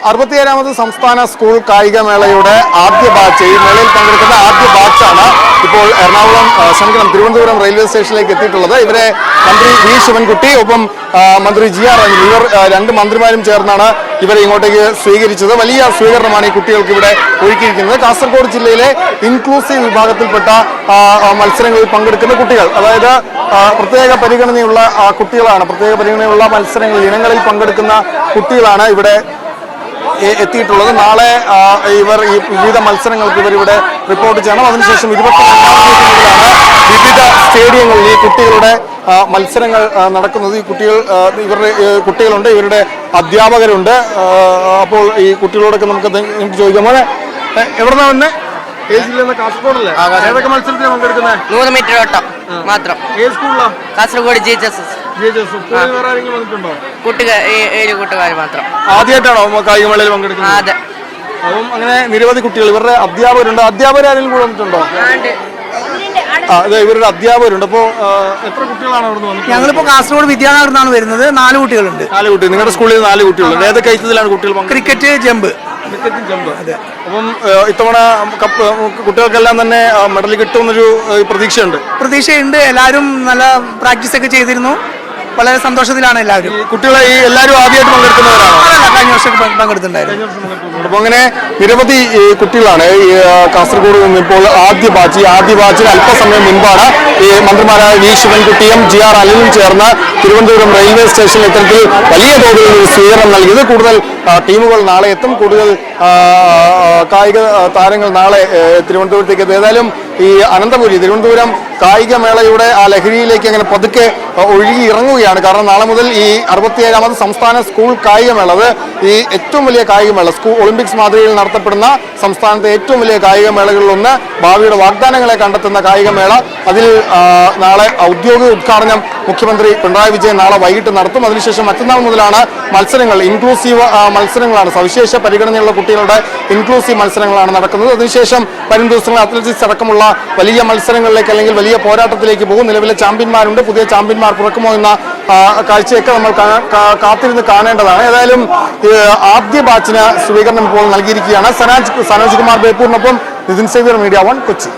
67ാമത് സംസ്ഥാന സ്കൂൾ കായികമേളയുടെ ആദ്യ ബാച്ച്, ഈ മേളയിൽ പങ്കെടുക്കുന്ന ആദ്യ ബാച്ചാണ് ഇപ്പോൾ എറണാകുളം തിരുവനന്തപുരം റെയിൽവേ സ്റ്റേഷനിലേക്ക് എത്തിയിട്ടുള്ളത്. ഇവരെ മന്ത്രി വി ശിവൻകുട്ടി ഒപ്പം മന്ത്രി GR അനിൽ, ഇവർ രണ്ട് മന്ത്രിമാരും ചേർന്നാണ് ഇവരെ ഇങ്ങോട്ടേക്ക് സ്വീകരിച്ചത്. വലിയ സ്വീകരണമാണ് ഈ കുട്ടികൾക്ക് ഇവിടെ ഒരുക്കിയിരിക്കുന്നത്. കാസർഗോഡ് ജില്ലയിലെ ഇൻക്ലൂസീവ് വിഭാഗത്തിൽപ്പെട്ട മത്സരങ്ങളിൽ പങ്കെടുക്കുന്ന കുട്ടികൾ, അതായത് പ്രത്യേക പരിഗണനയുള്ള കുട്ടികളാണ്, പ്രത്യേക പരിഗണനയുള്ള മത്സരങ്ങളിൽ ഇനങ്ങളിൽ പങ്കെടുക്കുന്ന കുട്ടികളാണ് ഇവിടെ എത്തിയിട്ടുള്ളത്. നാളെ ഇവർ ഈ വിവിധ മത്സരങ്ങൾക്ക് ഇവരിവിടെ റിപ്പോർട്ട് ചെയ്യണം. അതിനുശേഷം 22-ാം വിവിധ സ്റ്റേഡിയങ്ങളിൽ ഈ കുട്ടികളുടെ മത്സരങ്ങൾ നടക്കുന്നത്. ഈ ഇവരുടെ കുട്ടികളുണ്ട്, ഇവരുടെ അധ്യാപകരുണ്ട്. അപ്പോൾ ഈ കുട്ടികളോടൊക്കെ നമുക്ക് ചോദിക്കാം. മോനെ എവിടെന്നാ വന്നെ? കാസർഗോഡല്ലേ? ഏതൊക്കെ മത്സരത്തിന് പങ്കെടുക്കുന്നത്? 100 മീറ്റർ ഓട്ടം മാത്രം. ഏത് സ്കൂളിലാണ്? കാസർഗോഡ് GHS. ഏഴ് കൂട്ടുകാർ മാത്രം. ആദ്യമായിട്ടാണോ കായികമേളയിൽ പങ്കെടുക്കുന്നത്? അതെ. അപ്പം അങ്ങനെ നിരവധി കുട്ടികൾ, ഇവരുടെ അധ്യാപകരുണ്ട്. അധ്യാപകരാരെങ്കിലും കൂടെ വന്നിട്ടുണ്ടോ? അതെ, ഇവരുടെ അധ്യാപകരുണ്ട്. അപ്പോ എത്ര കുട്ടികളാണ് അവിടെ നിന്ന് വന്നത്? ഞങ്ങളിപ്പോ കാസർഗോഡ് വിദ്യാനഗറിനാണ് വരുന്നത്. 4 കുട്ടികളുണ്ട്. 4 കുട്ടികൾ. നിങ്ങളുടെ സ്കൂളിൽ 4 കുട്ടികളുണ്ട്. ഏതൊക്കെ ഐറ്റത്തിലാണ് കുട്ടികൾ? Cricket, jump. അതെ. അപ്പം ഇത്തവണ കുട്ടികൾക്കെല്ലാം തന്നെ മെഡൽ കിട്ടുമെന്നൊരു പ്രതീക്ഷയുണ്ട്. എല്ലാവരും നല്ല പ്രാക്ടീസ് ഒക്കെ ചെയ്തിരുന്നു. വളരെ സന്തോഷത്തിലാണ് എല്ലാവരും. കുട്ടികളെ എല്ലാവരും ആദ്യമായിട്ട് പങ്കെടുക്കുന്നവരാണോ? കഴിഞ്ഞ വർഷം പങ്കെടുത്തിട്ടുണ്ടായിരുന്നു. അപ്പൊ അങ്ങനെ നിരവധി കുട്ടികളാണ് കാസർഗോഡ് നിന്ന് ഇപ്പോൾ ആദ്യ ബാച്ചിൽ അല്പസമയം മുൻപാണ് ഈ മന്ത്രിമാരായ വി ശിവൻകുട്ടിയും GR അനിലും ചേർന്ന് തിരുവനന്തപുരം റെയിൽവേ സ്റ്റേഷനിൽ ഇത്തരത്തിൽ വലിയ തോതിൽ സ്വീകരണം നൽകിയത്. കൂടുതൽ ടീമുകൾ നാളെ എത്തും. കൂടുതൽ കായിക താരങ്ങൾ നാളെ തിരുവനന്തപുരത്തേക്ക് എത്തും. ഏതായാലും ഈ തിരുവനന്തപുരം കായികമേളയുടെ ആ ലഹരിയിലേക്ക് അങ്ങനെ പതുക്കെ ഒഴുകി ഇറങ്ങുകയാണ്. കാരണം നാളെ മുതൽ ഈ 67ാമത് സംസ്ഥാന സ്കൂൾ കായികമേള, അത് ഈ ഏറ്റവും വലിയ കായികമേള, ഒളിമ്പിക്സ് മാതൃകയിൽ നടത്തപ്പെടുന്ന സംസ്ഥാനത്തെ ഏറ്റവും വലിയ കായികമേളകളിലൊന്ന്, ഭാവിയുടെ വാഗ്ദാനങ്ങളെ കണ്ടെത്തുന്ന കായികമേള. അതിൽ നാളെ ഔദ്യോഗിക ഉദ്ഘാടനം മുഖ്യമന്ത്രി പിണറായി വിജയൻ നാളെ വൈകിട്ട് നടത്തും. അതിനുശേഷം മറ്റന്നാൾ മുതലാണ് മത്സരങ്ങൾ, ഇൻക്ലൂസീവ് മത്സരങ്ങളാണ്, സവിശേഷ പരിഗണനയുള്ള കുട്ടികളുടെ ഇൻക്ലൂസീവ് മത്സരങ്ങളാണ് നടക്കുന്നത്. അതിനുശേഷം വരും ദിവസങ്ങളിൽ അത്ലറ്റിക്സ് അടക്കമുള്ള വലിയ മത്സരങ്ങളിലേക്ക് അല്ലെങ്കിൽ വലിയ പോരാട്ടത്തിലേക്ക് പോകും. നിലവിലെ ചാമ്പ്യന്മാരുണ്ട്, പുതിയ ചാമ്പ്യന്മാർ പുറക്കുമോ എന്ന കാഴ്ചയൊക്കെ നമ്മൾ കാത്തിരുന്ന് കാണേണ്ടതാണ്. ഏതായാലും ആദ്യ ബാച്ചിന് സ്വീകരണം ഇപ്പോൾ നൽകിയിരിക്കുകയാണ്. സനോജ് കുമാർ ബേപ്പൂരിനൊപ്പം നിതിൻ സേവ്യർ, മീഡിയ 1 കൊച്ചി.